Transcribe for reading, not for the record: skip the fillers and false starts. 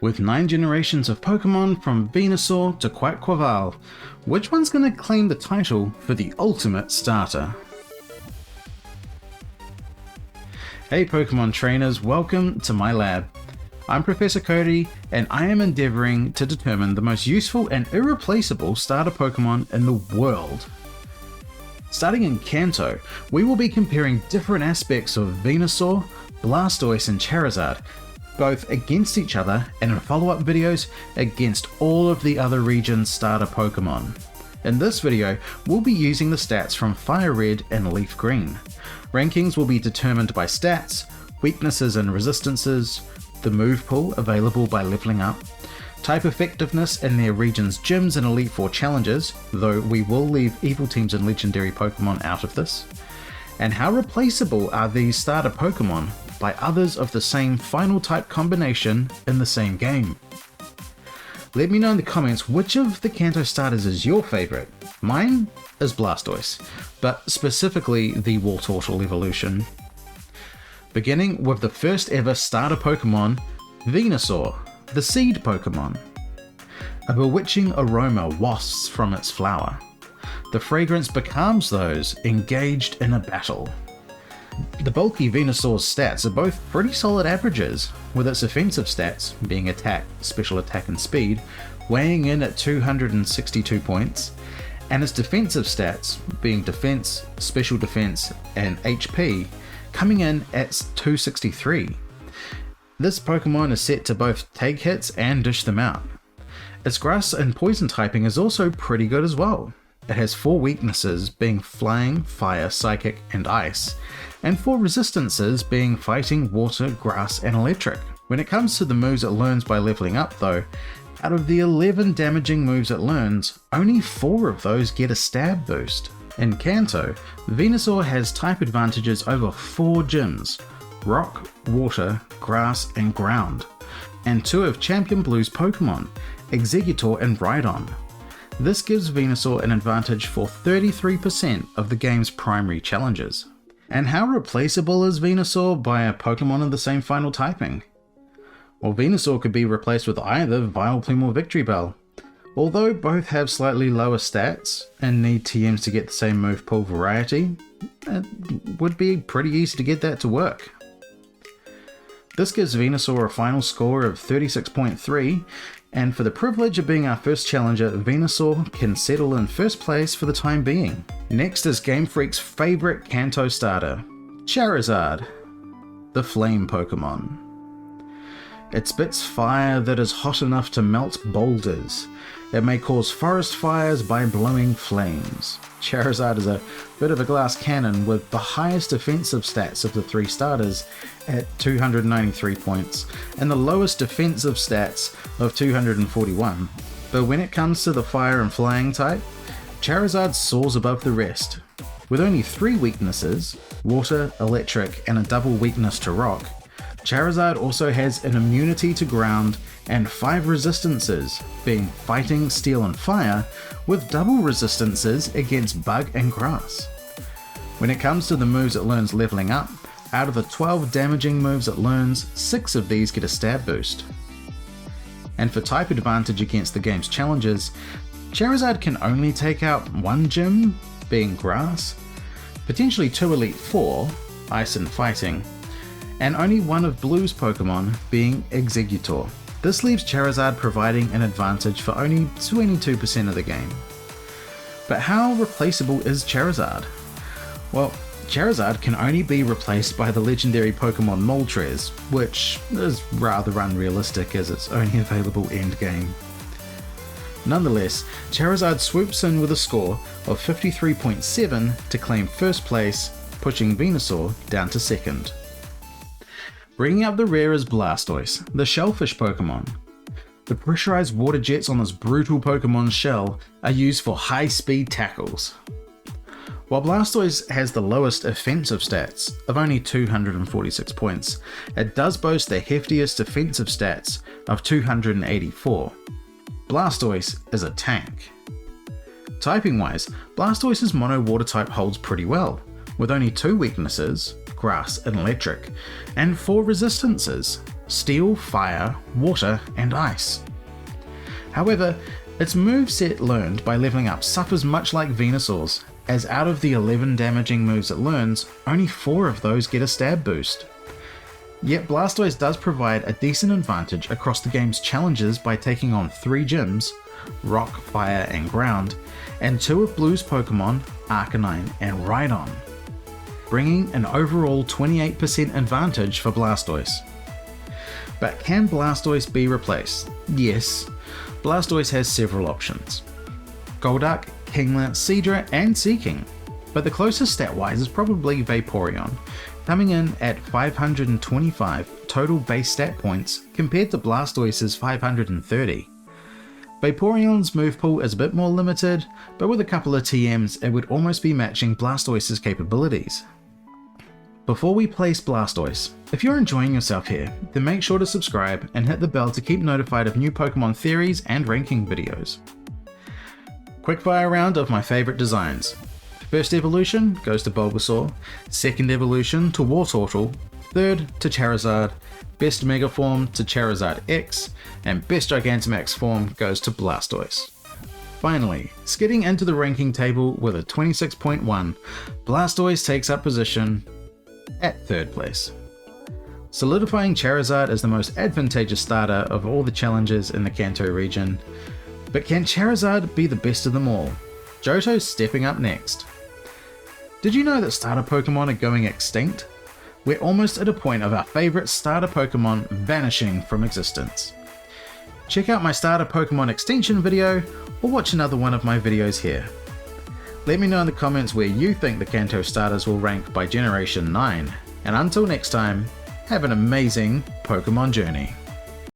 With 9 generations of Pokemon from Venusaur to Quaquaval, which one's going to claim the title for the ultimate starter? Hey Pokemon trainers, welcome to my lab. I'm Professor Cody, and I am endeavouring to determine the most useful and irreplaceable starter Pokemon in the world. Starting in Kanto, we will be comparing different aspects of Venusaur, Blastoise and Charizard, both against each other and in follow-up videos against all of the other region's starter Pokemon. In this video, we'll be using the stats from Fire Red and Leaf Green. Rankings will be determined by stats, weaknesses and resistances, the move pool available by leveling up, type effectiveness in their region's gyms and Elite Four challenges, though we will leave evil teams and legendary Pokemon out of this, and how replaceable are these starter Pokemon by others of the same final type combination in the same game. Let me know in the comments which of the Kanto starters is your favourite. Mine is Blastoise, but specifically the Wartortle evolution. Beginning with the first ever starter Pokemon, Venusaur, the seed Pokemon. A bewitching aroma wafts from its flower. The fragrance becomes those engaged in a battle. The bulky Venusaur's stats are both pretty solid averages, with its offensive stats, being attack, special attack and speed, weighing in at 262 points, and its defensive stats, being defense, special defense and HP, coming in at 263. This Pokemon is set to both take hits and dish them out. Its grass and poison typing is also pretty good as well. It has 4 weaknesses being flying, fire, psychic and ice, and 4 resistances being fighting, water, grass and electric. When it comes to the moves it learns by leveling up though, out of the 11 damaging moves it learns, only 4 of those get a stab boost. In Kanto, Venusaur has type advantages over 4 gyms: rock, water, grass and ground, and 2 of Champion Blue's Pokemon, Exeggutor and Rhydon. This gives Venusaur an advantage for 33% of the game's primary challenges. And how replaceable is Venusaur by a Pokemon of the same final typing? Well, Venusaur could be replaced with either Vileplume or Victreebel. Although both have slightly lower stats and need TMs to get the same move pool variety, it would be pretty easy to get that to work. This gives Venusaur a final score of 36.3, and for the privilege of being our first challenger, Venusaur can settle in first place for the time being. Next is Game Freak's favourite Kanto starter, Charizard, the flame Pokemon. It spits fire that is hot enough to melt boulders. It may cause forest fires by blowing flames. Charizard is a bit of a glass cannon with the highest defensive stats of the 3 starters at 293 points and the lowest defensive stats of 241. But when it comes to the fire and flying type, Charizard soars above the rest. With only 3 weaknesses, water, electric and a double weakness to rock, Charizard also has an immunity to ground and 5 resistances, being fighting, steel and fire, with double resistances against bug and grass. When it comes to the moves it learns leveling up, out of the 12 damaging moves it learns, 6 of these get a stab boost. And for type advantage against the game's challenges, Charizard can only take out 1 gym, being grass, potentially 2 Elite Four, ice and fighting, and only 1 of Blue's Pokemon, being Exeggutor. This leaves Charizard providing an advantage for only 22% of the game. But how replaceable is Charizard? Well, Charizard can only be replaced by the legendary Pokemon Moltres, which is rather unrealistic as it's only available endgame. Nonetheless, Charizard swoops in with a score of 53.7 to claim first place, pushing Venusaur down to second. Bringing up the rear is Blastoise, the shellfish Pokemon. The pressurized water jets on this brutal Pokemon's shell are used for high-speed tackles. While Blastoise has the lowest offensive stats of only 246 points, it does boast the heftiest defensive stats of 284. Blastoise is a tank. Typing-wise, Blastoise's mono water type holds pretty well, with only 2 weaknesses, grass and electric, and 4 resistances, Steel, Fire, Water, and Ice. However, its moveset learned by leveling up suffers much like Venusaur's, as out of the 11 damaging moves it learns, only 4 of those get a stab boost. Yet Blastoise does provide a decent advantage across the game's challenges by taking on 3 gyms, Rock, Fire, and Ground, and 2 of Blue's Pokemon, Arcanine and Rhydon, bringing an overall 28% advantage for Blastoise. But can Blastoise be replaced? Yes, Blastoise has several options. Golduck, Kingler, Seadra, and Seaking, but the closest stat-wise is probably Vaporeon, coming in at 525 total base stat points compared to Blastoise's 530. Vaporeon's move pool is a bit more limited, but with a couple of TMs it would almost be matching Blastoise's capabilities. Before we place Blastoise, if you're enjoying yourself here, then make sure to subscribe and hit the bell to keep notified of new Pokemon theories and ranking videos. Quickfire round of my favourite designs. First evolution goes to Bulbasaur, second evolution to Wartortle, third to Charizard, best Mega Form to Charizard X, and best Gigantamax form goes to Blastoise. Finally, skidding into the ranking table with a 26.1, Blastoise takes up position at third place. Solidifying Charizard as the most advantageous starter of all the challenges in the Kanto region. But can Charizard be the best of them all? Johto's stepping up next. Did you know that starter Pokemon are going extinct? We're almost at a point of our favourite starter Pokemon vanishing from existence. Check out my Starter Pokemon Extinction video or watch another one of my videos here. Let me know in the comments where you think the Kanto starters will rank by Generation 9, and until next time, have an amazing Pokemon journey.